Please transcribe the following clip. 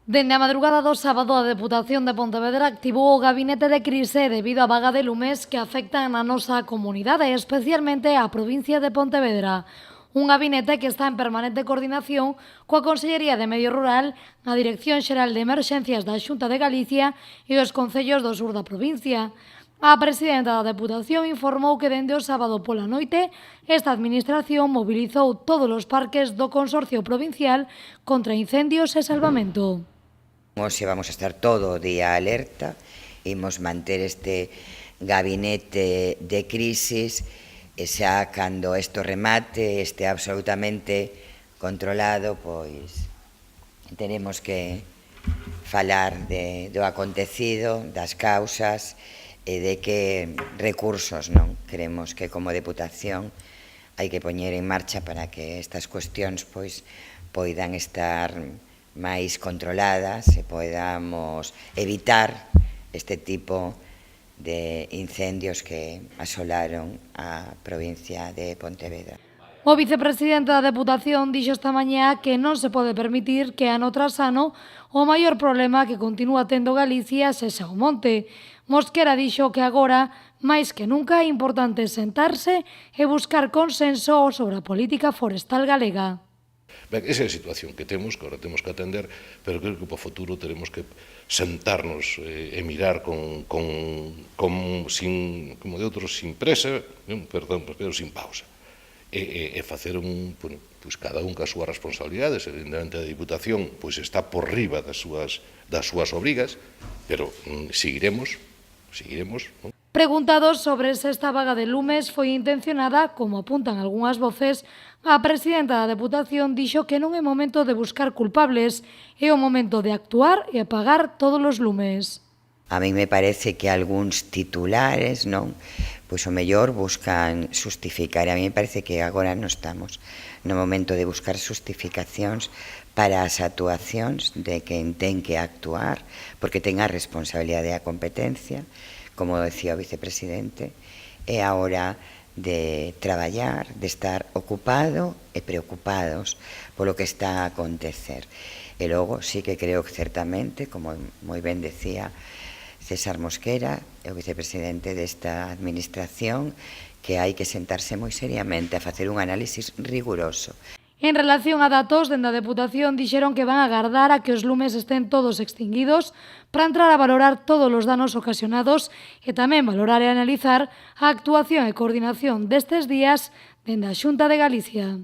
Dende a madrugada do sábado, a Deputación de Pontevedra activou o gabinete de crise debido á vaga de lumes que afectan a nosa comunidade, especialmente a provincia de Pontevedra. Un gabinete que está en permanente coordinación coa Consellería de Medio Rural, a Dirección Xeral de Emerxencias da Xunta de Galicia e os concellos do sur da provincia. A presidenta da Deputación informou que dende o sábado pola noite esta administración mobilizou todos os parques do Consorcio Provincial contra incendios e salvamento. Hoxe vamos a estar todo o día alerta, imos manter este gabinete de crisis e xa cando isto remate, este absolutamente controlado, pois teremos que falar do acontecido, das causas e de que recursos non queremos que como Deputación hai que poñer en marcha para que estas cuestións pois poidan estar máis controladas e podamos evitar este tipo de incendios que asolaron a provincia de Pontevedra. O vicepresidente da Deputación dixo esta mañá que non se pode permitir que ano tras ano o maior problema que continúa tendo Galicia sexa o monte. Mosquera dixo que agora, máis que nunca, é importante sentarse e buscar consenso sobre a política forestal galega. Ben, esa é a situación que temos, que ahora temos que atender, pero creo que para o futuro teremos que sentarnos e mirar como de outros, sin presa, perdón, pero sin pausa, e facer pois cada un ca súas responsabilidades. Evidentemente a Diputación pois está por riba das súas obrigas, pero seguiremos, non? Preguntados sobre se esta vaga de lumes foi intencionada, como apuntan algunhas voces, a presidenta da Deputación dixo que non é momento de buscar culpables, é o momento de actuar e apagar todos os lumes. A mí me parece que algúns titulares, non, pois o mellor buscan justificar. A mí me parece que agora non estamos no momento de buscar justificacións para as actuacións de quen ten que actuar, porque ten a responsabilidade e a competencia, como decía o vicepresidente, é a hora de traballar, de estar ocupado e preocupados polo que está a acontecer. E logo sí que creo que certamente, como moi ben decía César Mosquera, o vicepresidente desta administración, que hai que sentarse moi seriamente a facer un análisis riguroso. En relación a datos, dende a Deputación dixeron que van a agardar a que os lumes estén todos extinguidos para entrar a valorar todos os danos ocasionados e tamén valorar e analizar a actuación e coordinación destes días dende a Xunta de Galicia.